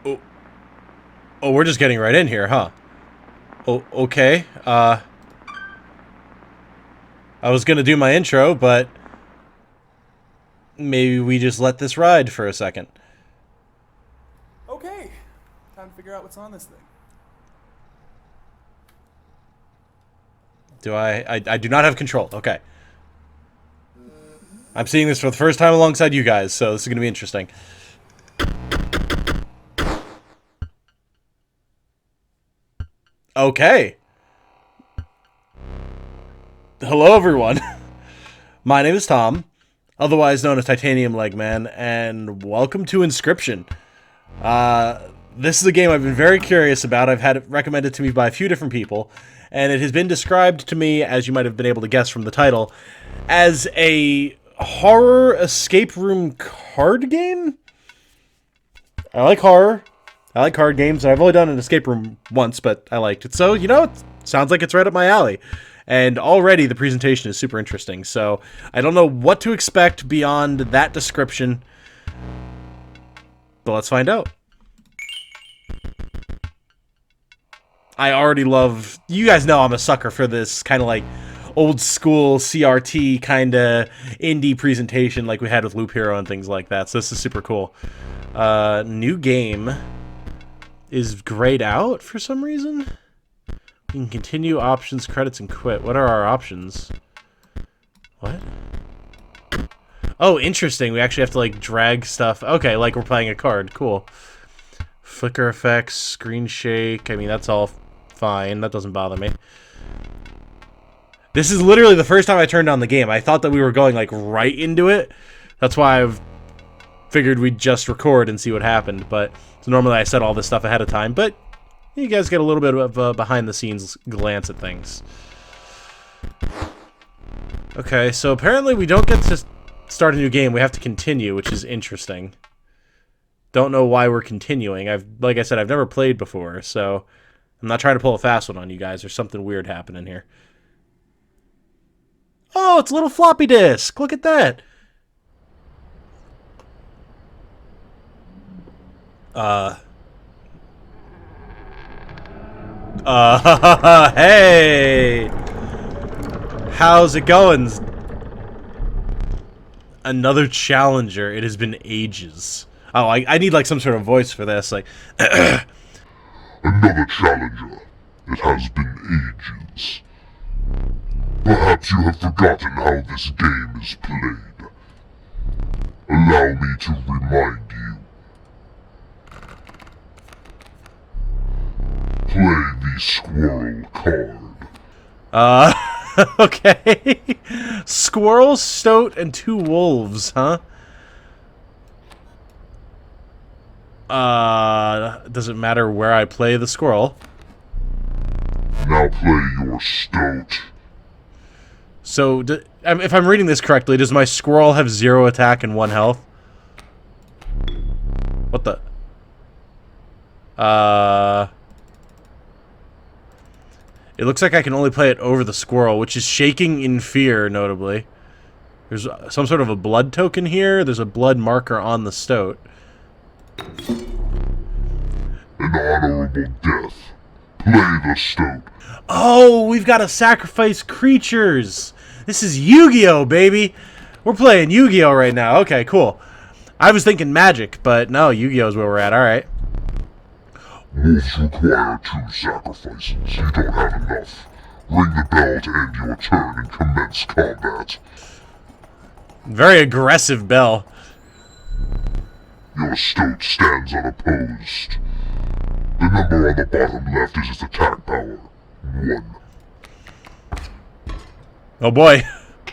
Oh, oh, we're just getting right in here, huh? Oh, okay. I was gonna do my intro, but maybe we just let this ride for a second. Okay, time to figure out what's on this thing. I do not have control. Okay. I'm seeing this for the first time alongside you guys, so this is gonna be interesting. Okay. Hello, everyone. My name is Tom, otherwise known as Titanium Legman, and welcome to Inscryption. This is a game I've been very curious about. I've had it recommended to me by a few different people, and it has been described to me, as you might have been able to guess from the title, as a horror escape room card game? I like horror. I like card games. I've only done an escape room once, but I liked it. So, it sounds like it's right up my alley. And already the presentation is super interesting. So, I don't know what to expect beyond that description. But let's find out. I already love... You guys know I'm a sucker for this kind of like old school CRT kind of indie presentation like we had with Loop Hero and things like that. So this is super cool. New game is grayed out for some reason. You can continue, options, credits, and quit. What are our options? What? Oh, interesting. We actually have to, like, drag stuff. Okay, like we're playing a card. Cool. Flicker effects, screen shake. I mean, that's all fine. That doesn't bother me. This is literally the first time I turned on the game. I thought that we were going, like, right into it. That's why I've figured we'd just record and see what happened. But so normally I set all this stuff ahead of time. But you guys get a little bit of a behind-the-scenes glance at things. Okay, so apparently we don't get to start a new game. We have to continue, which is interesting. Don't know why we're continuing. Like I said, I've never played before, so I'm not trying to pull a fast one on you guys. There's something weird happening here. Oh, it's a little floppy disk. Look at that. Hey! How's it going? Another challenger. It has been ages. Oh, I need like some sort of voice for this. Like, Another challenger. It has been ages. Perhaps you have forgotten how this game is played. Allow me to remind you. Play the squirrel card. okay. Squirrel, stoat, and 2 wolves, huh? Does it matter where I play the squirrel? Now play your stoat. So, if I'm reading this correctly, does my squirrel have 0 attack and 1 health? What the? It looks like I can only play it over the squirrel, which is shaking in fear, notably. There's some sort of a blood token here. There's a blood marker on the stoat. An honorable death. Play the stoat. Oh, we've got to sacrifice creatures. This is Yu-Gi-Oh, baby. We're playing Yu-Gi-Oh right now. Okay, cool. I was thinking Magic, but no, Yu-Gi-Oh is where we're at. All right. Wolves require 2 sacrifices. You don't have enough. Ring the bell to end your turn and commence combat. Very aggressive bell. Your stoat stands unopposed. The number on the bottom left is its attack power. 1. Oh boy,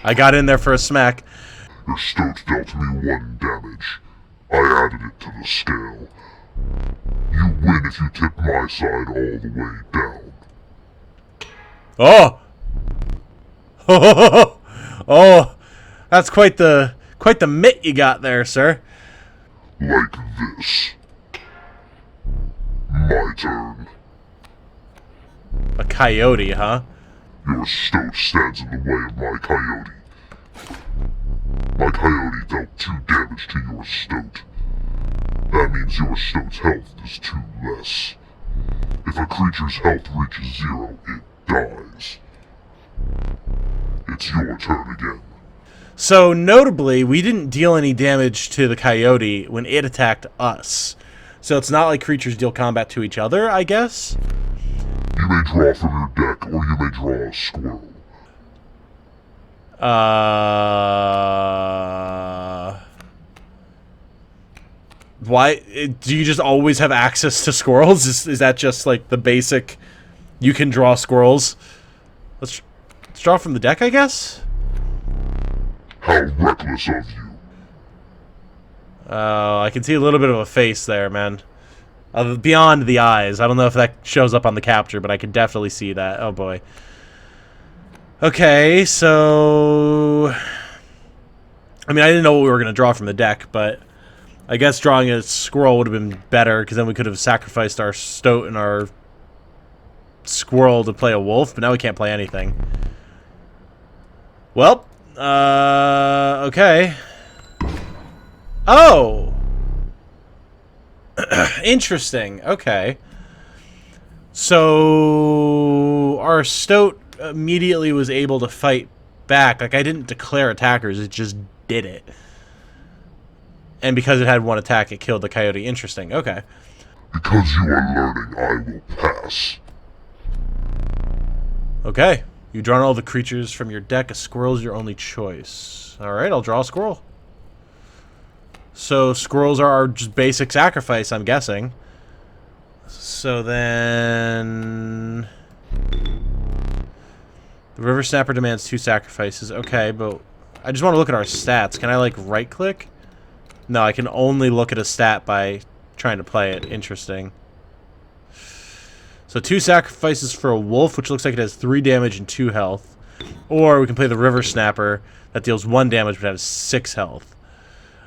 I got in there for a smack. Your stoat dealt me 1 damage. I added it to the scale. You win if you tip my side all the way down. Oh! Oh, that's quite the mitt you got there, sir. Like this. My turn. A coyote, huh? Your stoat stands in the way of my coyote. My coyote dealt 2 damage to your stoat. That means your stoat's health is 2 less. If a creature's health reaches 0, it dies. It's your turn again. So, notably, we didn't deal any damage to the coyote when it attacked us. So it's not like creatures deal combat to each other, I guess? You may draw from your deck, or you may draw a squirrel. Why? Do you just always have access to squirrels? Is that just, like, the basic... You can draw squirrels? Let's draw from the deck, I guess? How reckless of you. I can see a little bit of a face there, man. Beyond the eyes. I don't know if that shows up on the capture, but I can definitely see that. Oh, boy. Okay, so... I mean, I didn't know what we were going to draw from the deck, but... I guess drawing a squirrel would have been better, because then we could have sacrificed our stoat and our squirrel to play a wolf, but now we can't play anything. Well, okay. Oh! Interesting. Okay. So our stoat immediately was able to fight back. Like, I didn't declare attackers, it just did it. And because it had 1 attack, it killed the coyote. Interesting. Okay. Because you are learning, I will pass. Okay. You've drawn all the creatures from your deck. A squirrel is your only choice. Alright, I'll draw a squirrel. So, squirrels are our just basic sacrifice, I'm guessing. So then... The River Snapper demands 2 sacrifices. Okay, but I just want to look at our stats. Can I, like, right-click? No, I can only look at a stat by trying to play it. Interesting. So 2 sacrifices for a wolf, which looks like it has 3 damage and 2 health. Or we can play the River Snapper that deals 1 damage but has 6 health.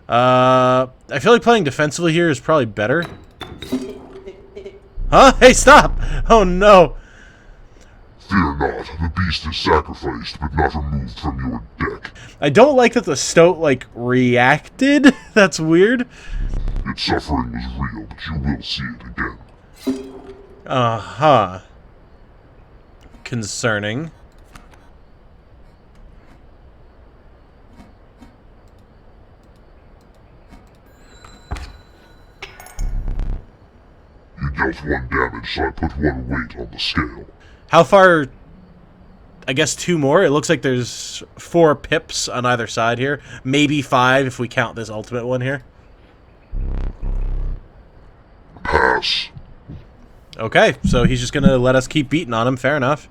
I feel like playing defensively here is probably better. Huh? Hey, stop! Oh, no. Fear not, the beast is sacrificed, but not removed from your deck. I don't like that the stoat, like, reacted. That's weird. Its suffering was real, but you will see it again. Uh-huh. Concerning. You dealt 1 damage, so I put 1 weight on the scale. How far? I guess 2 more? It looks like there's 4 pips on either side here. Maybe 5 if we count this ultimate one here. Pass. Okay, so he's just gonna let us keep beating on him. Fair enough.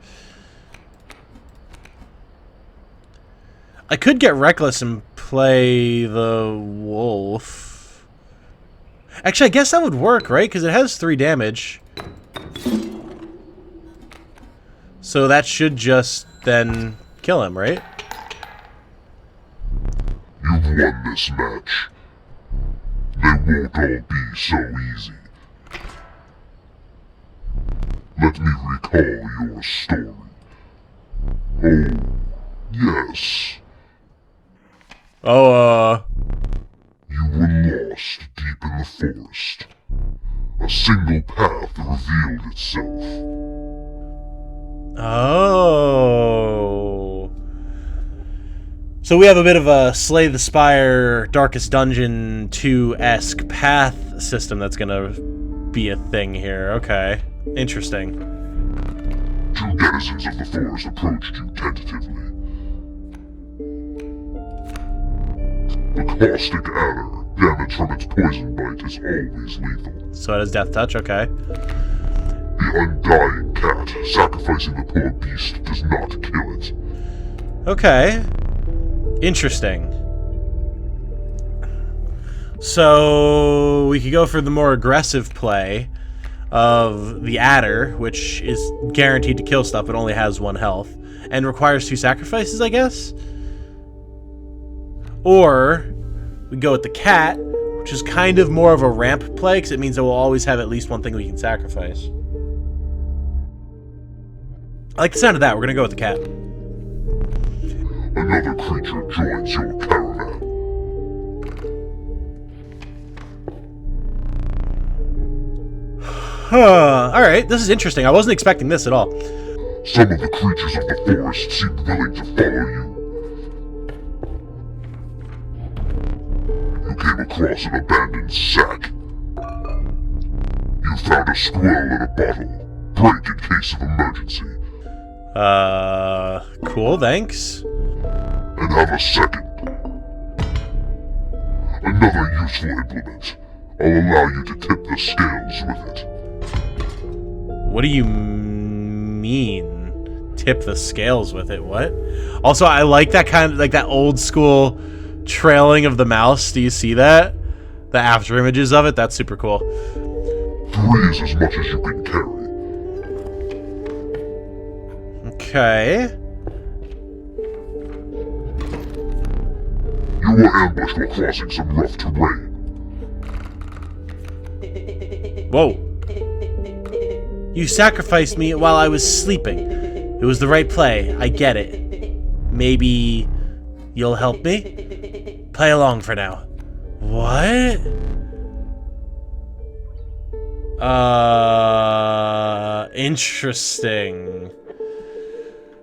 I could get reckless and play the wolf. Actually, I guess that would work, right? Because it has 3 damage. So that should just then kill him, right? You've won this match. They won't all be so easy. Let me recall your story. Oh, yes. Oh, You were lost deep in the forest. A single path revealed itself. Oh. So we have a bit of a Slay the Spire, Darkest Dungeon 2-esque path system that's gonna be a thing here. Okay. Interesting. 2 denizens of the forest approached you tentatively. The caustic adder, damage from its poison bite is always lethal. So it has Death Touch, okay. The undying cat, sacrificing the poor beast, does not kill it. Okay. Interesting. So we could go for the more aggressive play of the adder, which is guaranteed to kill stuff but only has 1 health, and requires 2 sacrifices, I guess? Or we go with the cat, which is kind of more of a ramp play, because it means that we'll always have at least 1 thing we can sacrifice. I like the sound of that. We're going to go with the cat. Another creature joins your caravan. Huh. Alright, this is interesting. I wasn't expecting this at all. Some of the creatures of the forest seem willing to follow you. You came across an abandoned sack. You found a squirrel in a bottle. Break in case of emergency. Cool, thanks. And have a second. Another useful implement. I'll allow you to tip the scales with it. What do you mean? Tip the scales with it? What? Also, I like that kind of, like that old school trailing of the mouse. Do you see that? The after images of it? That's super cool. 3 is as much as you can carry. Okay. You were ambushed while crossing some rough terrain. Whoa. You sacrificed me while I was sleeping. It was the right play. I get it. Maybe you'll help me? Play along for now. What? Interesting.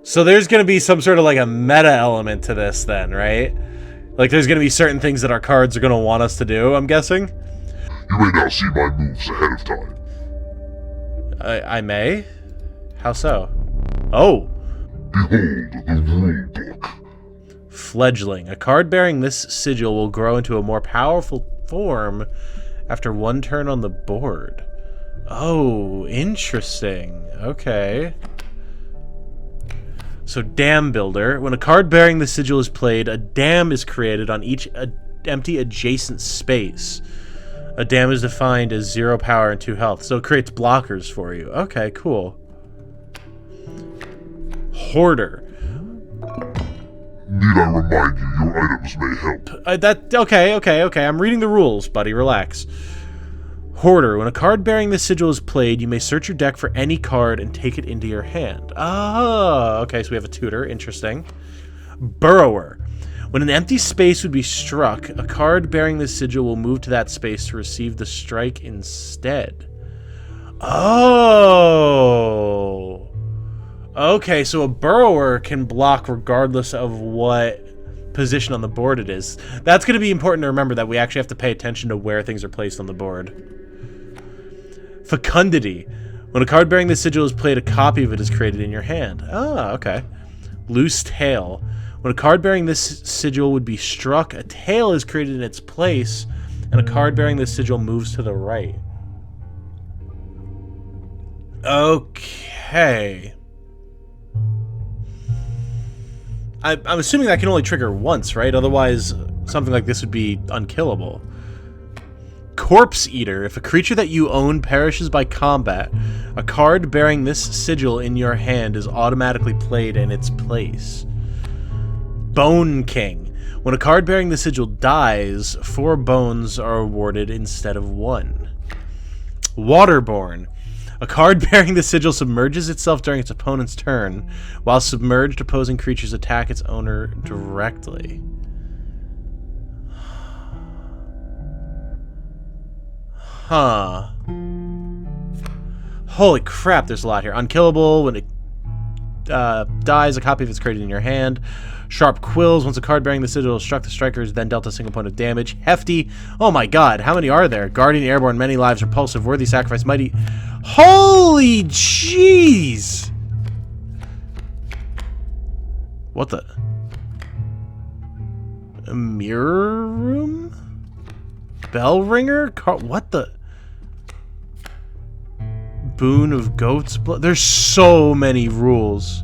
So there's gonna be some sort of like a meta element to this then, right? Like there's gonna be certain things that our cards are gonna want us to do, I'm guessing? You may now see my moves ahead of time. I may? How so? Oh! Behold the rule book. Fledgling. A card bearing this sigil will grow into a more powerful form after 1 turn on the board. Oh, interesting. Okay. So, Dam Builder. When a card bearing the sigil is played, a dam is created on each empty adjacent space. A dam is defined as 0 power and 2 health, so it creates blockers for you. Okay, cool. Hoarder. Need I remind you, your items may help. Okay. I'm reading the rules, buddy. Relax. Hoarder. When a card bearing this sigil is played, you may search your deck for any card and take it into your hand. Ah, okay, so we have a tutor. Interesting. Burrower. When an empty space would be struck, a card bearing this sigil will move to that space to receive the strike instead. Oh. Okay, so a burrower can block regardless of what position on the board it is. That's going to be important to remember, that we actually have to pay attention to where things are placed on the board. Fecundity. When a card bearing this sigil is played, a copy of it is created in your hand. Ah, okay. Loose tail. When a card bearing this sigil would be struck, a tail is created in its place, and a card bearing this sigil moves to the right. Okay. I'm assuming that can only trigger once, right? Otherwise, something like this would be unkillable. Corpse Eater. If a creature that you own perishes by combat, a card bearing this sigil in your hand is automatically played in its place. Bone King. When a card bearing the sigil dies, 4 bones are awarded instead of 1. Waterborne. A card bearing the sigil submerges itself during its opponent's turn. While submerged, opposing creatures attack its owner directly. Huh. Holy crap, there's a lot here. Unkillable. When it dies, a copy of it is created in your hand. Sharp Quills. Once a card bearing the sigil struck the strikers, then dealt a single point of damage. Hefty. Oh my god, how many are there? Guardian, Airborne, Many Lives, Repulsive, Worthy Sacrifice, Mighty. Holy jeez! What the? A mirror room? Bell ringer? What the? Boon of Goat's Blood? There's so many rules.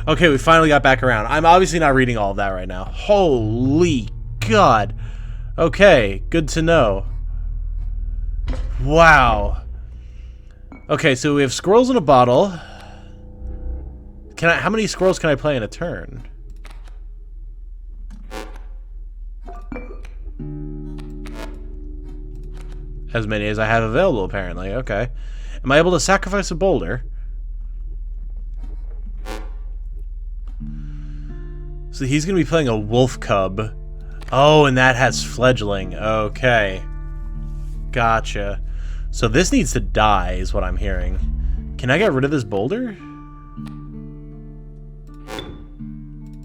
Okay, we finally got back around. I'm obviously not reading all of that right now. Holy God. Okay, good to know. Wow. Okay, so we have squirrels in a bottle. How many squirrels can I play in a turn? As many as I have available, apparently. Okay. Am I able to sacrifice a boulder? So he's going to be playing a wolf cub. Oh, and that has fledgling. Okay. Gotcha. So this needs to die, is what I'm hearing. Can I get rid of this boulder?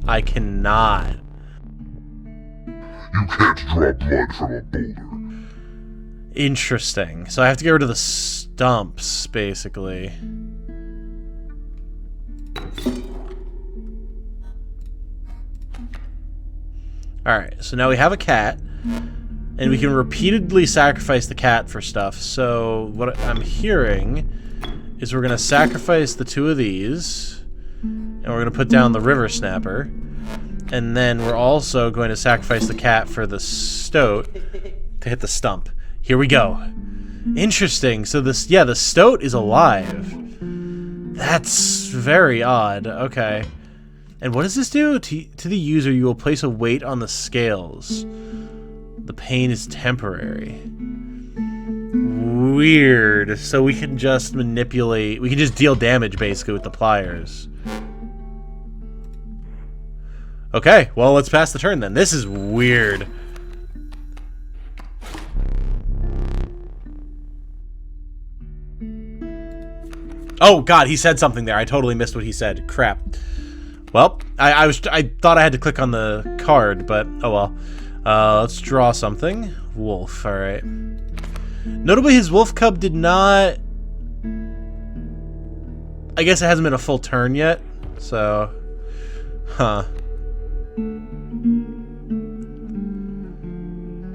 I cannot. You can't draw blood from a boulder. Interesting. So I have to get rid of the stumps, basically. Alright, so now we have a cat, and we can repeatedly sacrifice the cat for stuff. So what I'm hearing is we're going to sacrifice the 2 of these, and we're going to put down the river snapper, and then we're also going to sacrifice the cat for the stoat to hit the stump. Here we go. Interesting. So this, yeah, the stoat is alive. That's very odd. Okay. And what does this do? To the user, you will place a weight on the scales. The pain is temporary. Weird. So we can just manipulate... We can just deal damage, basically, with the pliers. Okay, well, let's pass the turn, then. This is weird. Oh, God, he said something there. I totally missed what he said. Crap. Well, I thought I had to click on the card, but oh well. Let's draw something. Wolf, alright. Notably, his wolf cub did not... I guess it hasn't been a full turn yet, so... Huh.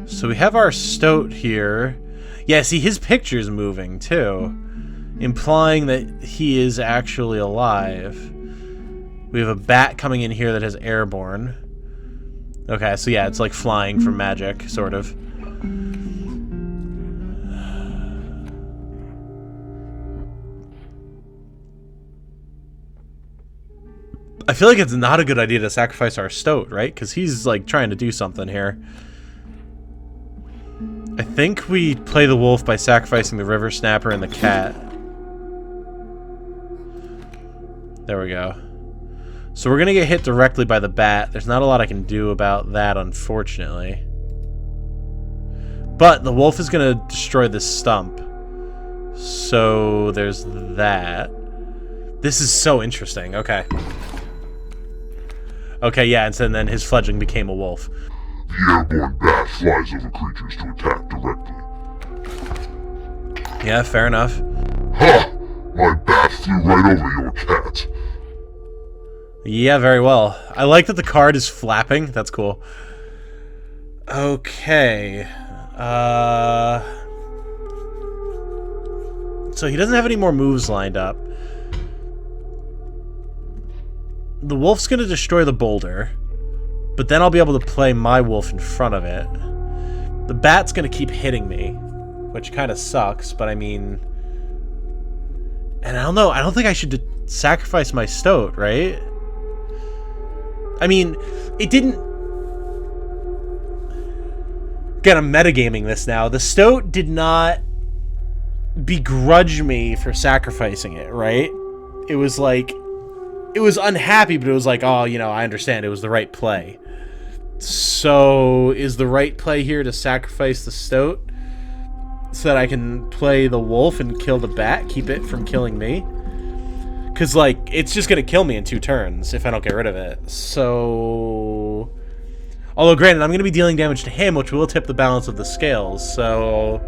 So we have our stoat here. Yeah, see, his picture's moving, too. Implying that he is actually alive. We have a bat coming in here that has airborne. Okay, so yeah, it's like flying from magic, sort of. I feel like it's not a good idea to sacrifice our stoat, right? Because he's like trying to do something here. I think we play the wolf by sacrificing the river snapper and the cat. There we go. So we're going to get hit directly by the bat. There's not a lot I can do about that, unfortunately. But the wolf is going to destroy this stump. So there's that. This is so interesting. Okay. Okay, yeah, and so then his fledgling became a wolf. The airborne bat flies over creatures to attack directly. Yeah, fair enough. Ha! My bat flew right over your cat. Yeah, very well. I like that the card is flapping. That's cool. Okay. So he doesn't have any more moves lined up. The wolf's going to destroy the boulder, but then I'll be able to play my wolf in front of it. The bat's going to keep hitting me, which kind of sucks, but I mean... And I don't know, I don't think I should sacrifice my stoat, right? I mean, it didn't... Again, I'm metagaming this now. The stoat did not begrudge me for sacrificing it, right? It was like... It was unhappy, but it was like, oh, you know, I understand. It was the right play. So, is the right play here to sacrifice the stoat so that I can play the wolf and kill the bat, keep it from killing me? Because, like, it's just going to kill me in 2 turns if I don't get rid of it. So... Although, granted, I'm going to be dealing damage to him, which will tip the balance of the scales, so...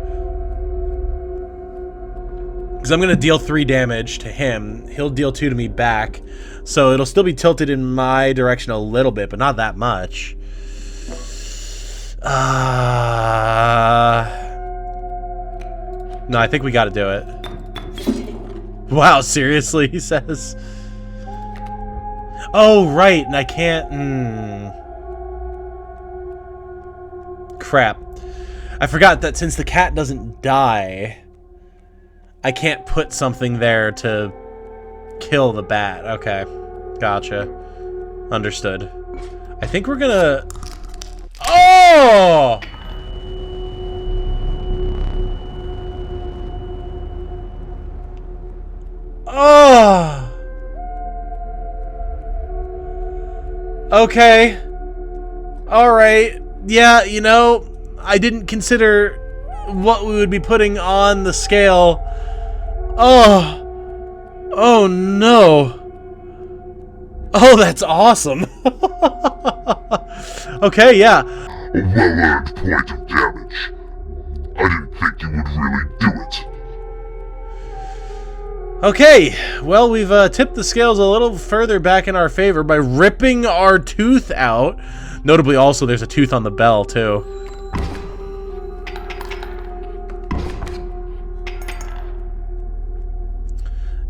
Because I'm going to deal 3 damage to him. He'll deal 2 to me back. So it'll still be tilted in my direction a little bit, but not that much. No, I think we got to do it. Wow, seriously, he says. Oh, right, and I can't... Crap. I forgot that since the cat doesn't die... I can't put something there to kill the bat. Okay. Gotcha. Understood. I think we're gonna... Oh! Oh! Okay. Alright. Yeah, you know, I didn't consider what we would be putting on the scale. Oh. Oh no. Oh, that's awesome. Okay, yeah. A well-earned point of damage. I didn't think you would really do it. Okay, well, we've tipped the scales a little further back in our favor by ripping our tooth out. Notably, also, there's a tooth on the bell, too.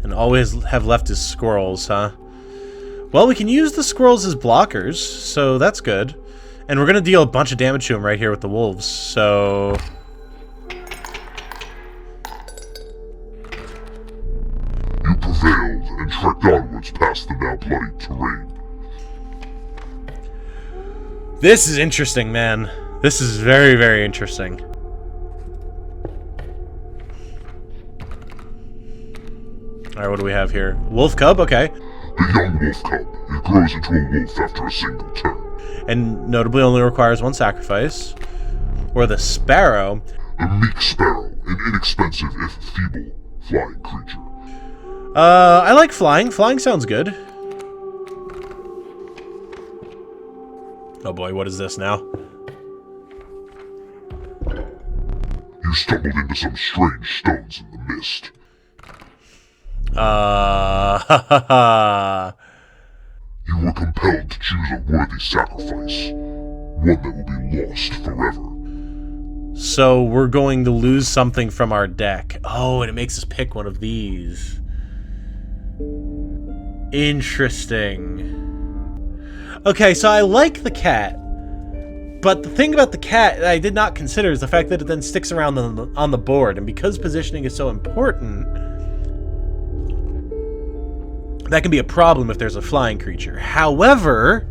And always have left his squirrels, huh? Well, we can use the squirrels as blockers, so that's good. And we're going to deal a bunch of damage to him right here with the wolves, so... You prevailed and trekked onwards past the now bloody terrain. This is interesting, man. This is very, very interesting. Alright, what do we have here? Wolf cub? Okay. The young wolf cub. It grows into a wolf after a single turn. And notably only requires one sacrifice. Or the sparrow. A meek sparrow, an inexpensive if feeble flying creature. I like flying. Flying sounds good. Oh boy, what is this now? You stumbled into some strange stones in the mist. You were compelled to choose a worthy sacrifice. One that will be lost forever. So we're going to lose something from our deck. Oh, and it makes us pick one of these. Interesting. Okay, so I like the cat. But the thing about the cat that I did not consider is the fact that it then sticks around on the board. And because positioning is so important, that can be a problem if there's a flying creature. However...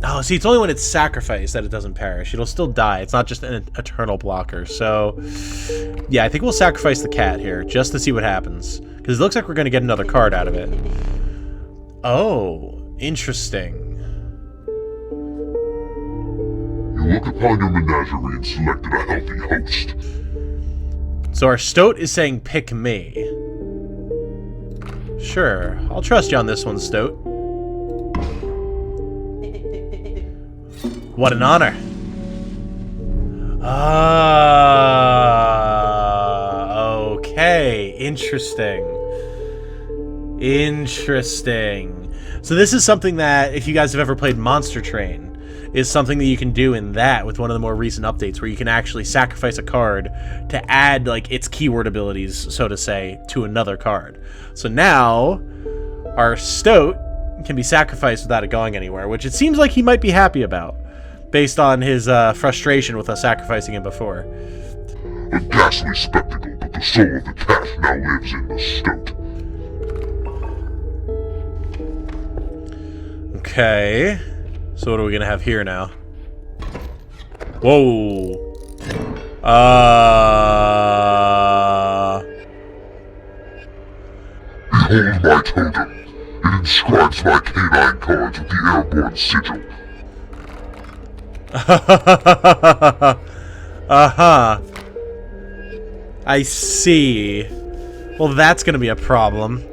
Oh, see, it's only when it's sacrificed that it doesn't perish. It'll still die. It's not just an eternal blocker. So, yeah, I think we'll sacrifice the cat here just to see what happens. Because it looks like we're going to get another card out of it. Oh, interesting. You looked upon your menagerie and selected a healthy host. So our stoat is saying pick me. Sure, I'll trust you on this one, stoat. What an honor. Okay, interesting. Interesting. So this is something that, if you guys have ever played Monster Train, is something that you can do in that with one of the more recent updates, where you can actually sacrifice a card to add, like, its keyword abilities, so to say, to another card. So now, our stoat can be sacrificed without it going anywhere, which it seems like he might be happy about, based on his frustration with us sacrificing him before. A ghastly spectacle, but the soul of the cat now lives in the stoat. Okay. So what are we gonna have here now? Whoa. Behold my totem. It inscribes my canine cards with the airborne sigil. Uh-huh. I see. Well, that's gonna be a problem.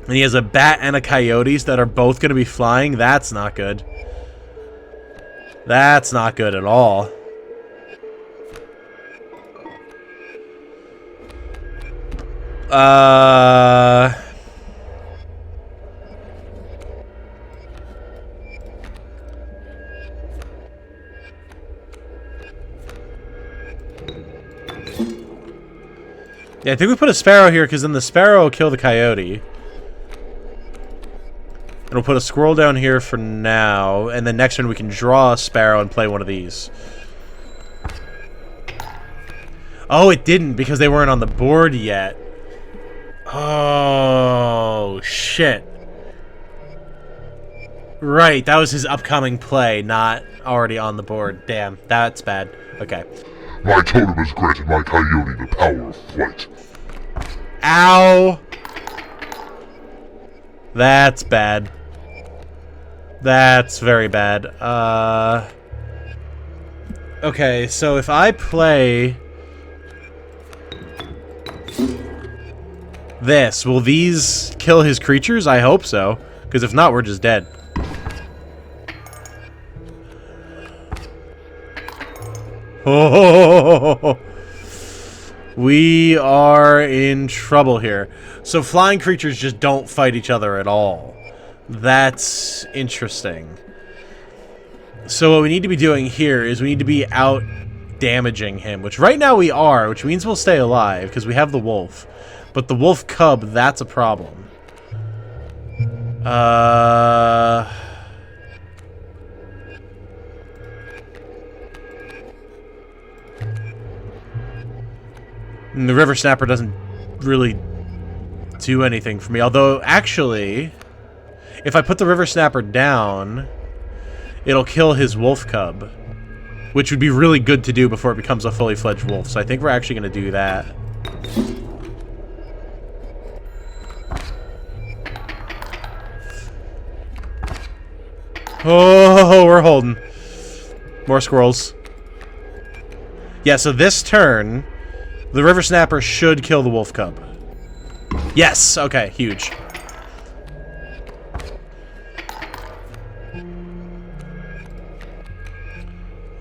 And he has a bat and a coyotes that are both gonna be flying. That's not good. That's not good at all. Yeah, I think we put a sparrow here because then the sparrow will kill the coyote. And we'll put a squirrel down here for now, and then next turn we can draw a sparrow and play one of these. Oh, it didn't because they weren't on the board yet. Oh, shit. Right, that was his upcoming play, not already on the board. Damn, that's bad. Okay. My totem has granted my coyote the power of flight. Ow! That's bad. That's very bad. Okay, so if I play this, will these kill his creatures? I hope so, because if not, we're just dead. Oh, we are in trouble here. So flying creatures just don't fight each other at all. That's interesting. So what we need to be doing here is we need to be out damaging him, which right now we are, which means we'll stay alive because we have the wolf. But the wolf cub, that's a problem. And the river snapper doesn't really do anything for me. Although, actually, if I put the river snapper down, it'll kill his wolf cub, which would be really good to do before it becomes a fully fledged wolf. So I think we're actually going to do that. Oh, we're holding. More squirrels. Yeah, so this turn, the river snapper should kill the wolf cub. Yes! Okay, huge.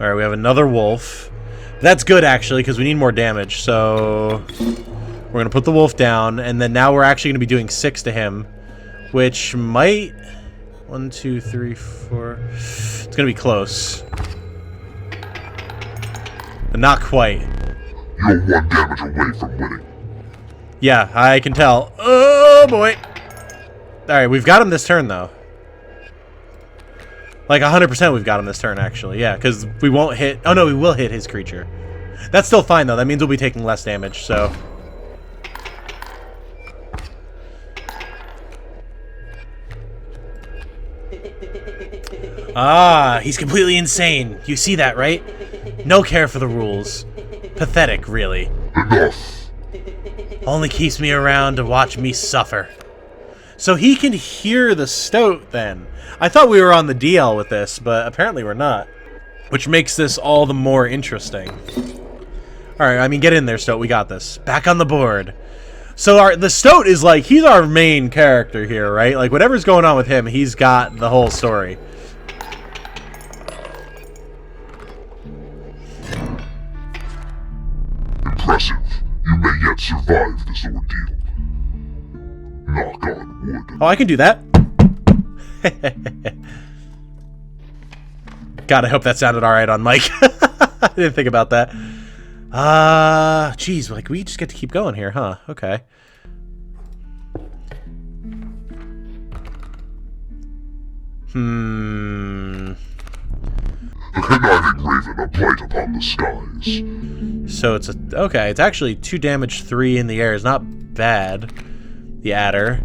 Alright, we have another wolf. That's good, actually, because we need more damage. So we're going to put the wolf down, and then now we're actually going to be doing 6 to him, which might... 1, 2, 3, 4... It's going to be close. But not quite. You're 1 damage away from winning. Yeah, I can tell. Oh, boy. Alright, we've got him this turn, though. Like, 100% we've got him this turn, actually. Yeah, because we won't hit... Oh, no, we will hit his creature. That's still fine, though. That means we'll be taking less damage, so... Ah, he's completely insane. You see that, right? No care for the rules. Pathetic, really. Enough. Only keeps me around to watch me suffer. So he can hear the stoat, then. I thought we were on the DL with this, but apparently we're not. Which makes this all the more interesting. Alright, I mean, get in there, Stoat. We got this. Back on the board. So the Stoat is like, he's our main character here, right? Like, whatever's going on with him, he's got the whole story. Impressive. You may yet survive this ordeal. Knock on wood. Oh, I can do that. God, I hope that sounded alright on mic. I didn't think about that. Geez, like, we just get to keep going here, huh? Okay. A conniving raven, a blight upon the skies. So it's okay, it's actually 2 damage, 3 in the air. It's not bad. The adder.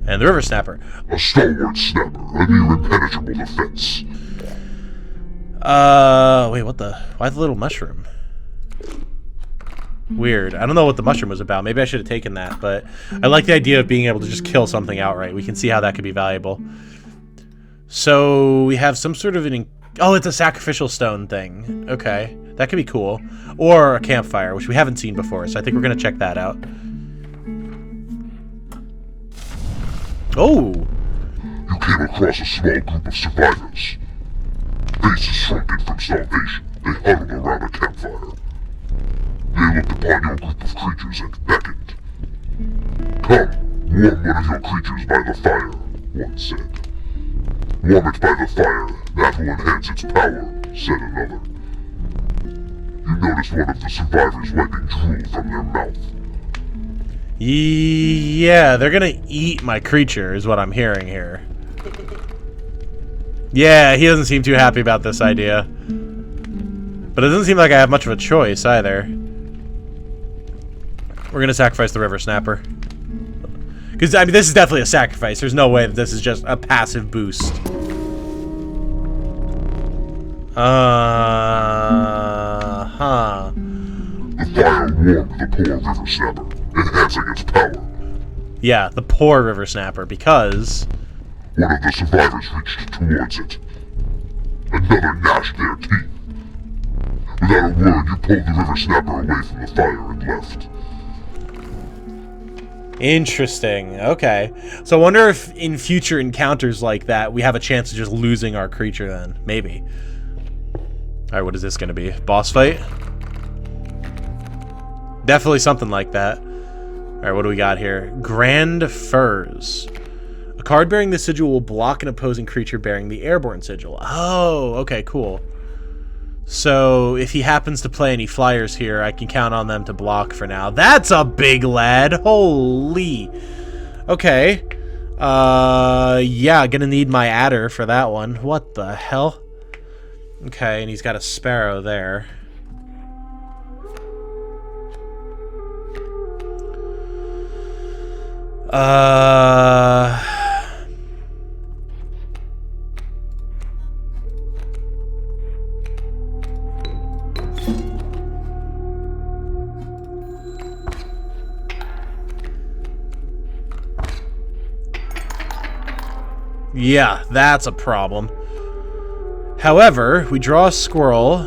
And the river snapper. A stalwart snapper, a near impenetrable defense. Wait, what the? Why the little mushroom? Weird. I don't know what the mushroom was about. Maybe I should have taken that, but I like the idea of being able to just kill something outright. We can see how that could be valuable. So we have some sort of an... Oh, it's a sacrificial stone thing. Okay. That could be cool. Or a campfire, which we haven't seen before, so I think we're going to check that out. Oh! You came across a small group of survivors. Faces shrunken from starvation, they huddled around a campfire. They looked upon your group of creatures and beckoned. Come, warm one of your creatures by the fire, one said. Warm it by the fire, that will enhance its power, said another. You noticed one of the survivors wiping drool from their mouth. Yeah, they're gonna eat my creature, is what I'm hearing here. Yeah, he doesn't seem too happy about this idea. But it doesn't seem like I have much of a choice, either. We're gonna sacrifice the river snapper. Because, I mean, this is definitely a sacrifice. There's no way that this is just a passive boost. Huh. warmed the poor river snapper, enhancing its power. Yeah, the poor river snapper, because... One of the survivors reached towards it. Another gnashed their teeth. Without a word, you pulled the river snapper away from the fire and left. Interesting. Okay. So I wonder if in future encounters like that, we have a chance of just losing our creature then. Maybe. Alright, what is this going to be? Boss fight? Definitely something like that. Alright, what do we got here? Grand Furs. A card bearing the sigil will block an opposing creature bearing the airborne sigil. Oh, okay, cool. So, if he happens to play any flyers here, I can count on them to block for now. That's a big lad! Holy! Okay. Yeah, gonna need my adder for that one. What the hell? Okay, and he's got a sparrow there. Yeah, that's a problem. However, we draw a squirrel.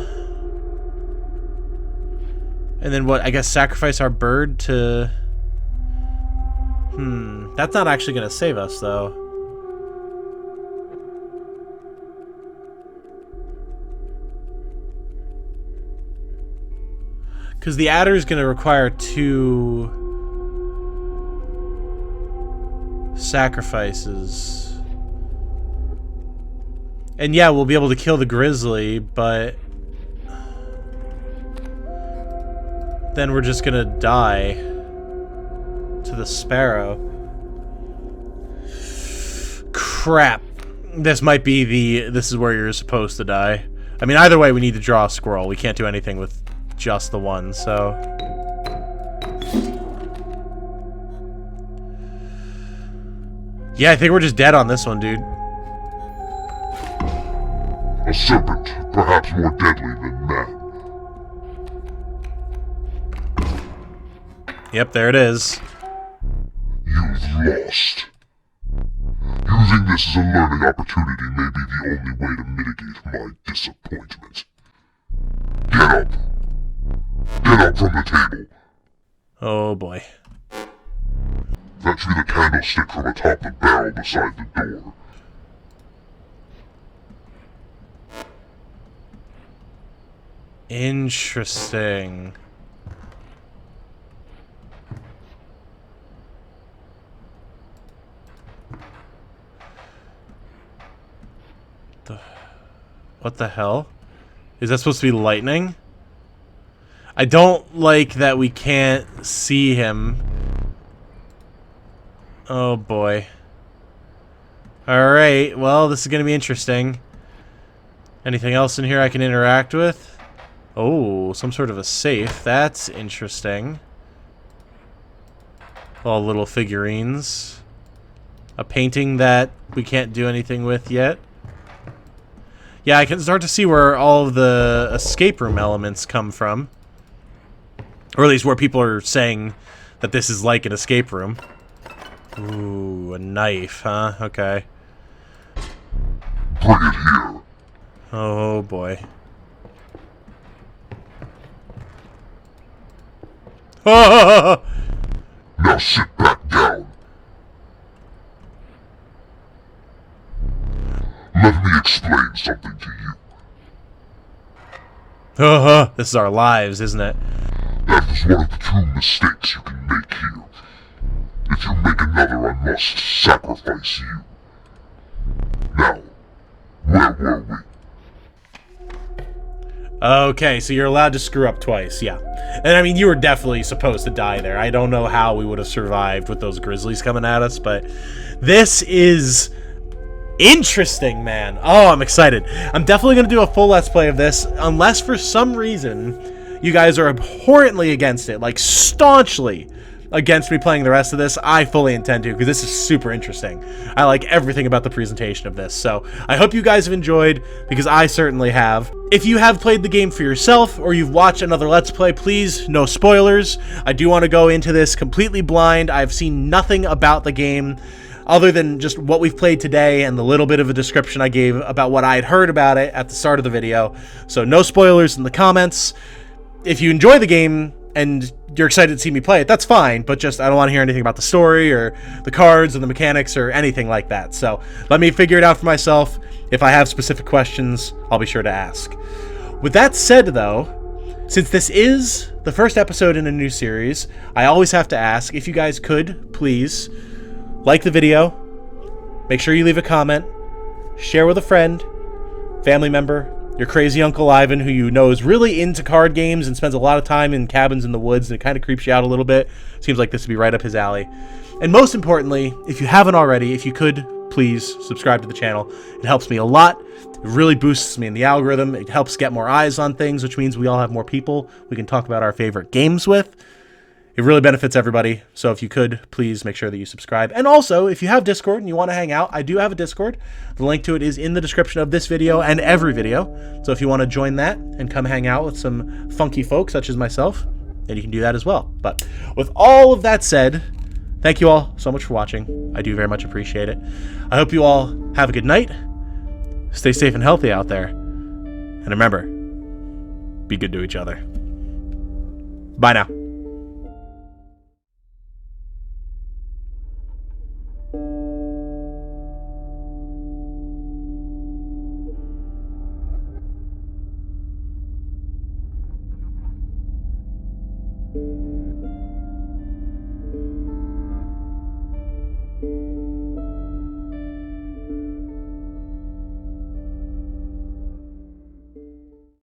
And then what? I guess sacrifice our bird to... That's not actually going to save us, though. Because the adder is going to require 2 sacrifices. And yeah, we'll be able to kill the grizzly, but... then we're just going to die to the sparrow. Crap. This might be the... this is where you're supposed to die. I mean, either way, we need to draw a squirrel. We can't do anything with just the one, so... yeah, I think we're just dead on this one, dude. A serpent, perhaps more deadly than man. Yep, there it is. You've lost. Using this as a learning opportunity may be the only way to mitigate my disappointment. Get up. Get up from the table. Oh boy. Fetch me the candlestick from atop the barrel beside the door. Interesting. What the hell? Is that supposed to be lightning? I don't like that we can't see him. Oh boy. Alright, well, this is gonna be interesting. Anything else in here I can interact with? Oh, some sort of a safe. That's interesting. All little figurines. A painting that we can't do anything with yet. Yeah, I can start to see where all of the escape room elements come from. Or at least where people are saying that this is like an escape room. Ooh, a knife, huh? Okay. Bring it here. Oh, boy. Now sit back down. Let me explain something to you. This is our lives, isn't it? That is one of the 2 mistakes you can make here. If you make another, I must sacrifice you. Now, where were we? Okay, so you're allowed to screw up twice, yeah. And I mean, you were definitely supposed to die there. I don't know how we would have survived with those grizzlies coming at us, but this is interesting, man. Oh, I'm excited. I'm definitely going to do a full Let's Play of this, unless for some reason you guys are abhorrently against it, like staunchly. against me playing the rest of this, I fully intend to, because this is super interesting. I like everything about the presentation of this, so I hope you guys have enjoyed, because I certainly have. If you have played the game for yourself, or you've watched another Let's Play, please, no spoilers. I do want to go into this completely blind. I've seen nothing about the game, other than just what we've played today and the little bit of a description I gave about what I had heard about it at the start of the video. So no spoilers in the comments. If you enjoy the game and you're excited to see me play it, that's fine, but just I don't want to hear anything about the story or the cards or the mechanics or anything like that. So let me figure it out for myself. If I have specific questions, I'll be sure to ask. With that said, though, since this is the first episode in a new series, I always have to ask if you guys could, please, like the video, make sure you leave a comment, share with a friend, family member, your crazy Uncle Ivan, who you know is really into card games and spends a lot of time in cabins in the woods, and it kind of creeps you out a little bit. Seems like this would be right up his alley. And most importantly, if you haven't already, if you could, please subscribe to the channel. It helps me a lot. It really boosts me in the algorithm. It helps get more eyes on things, which means we all have more people we can talk about our favorite games with. It really benefits everybody, so if you could, please make sure that you subscribe. And also, if you have Discord and you want to hang out, I do have a Discord. The link to it is in the description of this video and every video. So if you want to join that and come hang out with some funky folks such as myself, then you can do that as well. But with all of that said, thank you all so much for watching. I do very much appreciate it. I hope you all have a good night. Stay safe and healthy out there. And remember, be good to each other. Bye now. You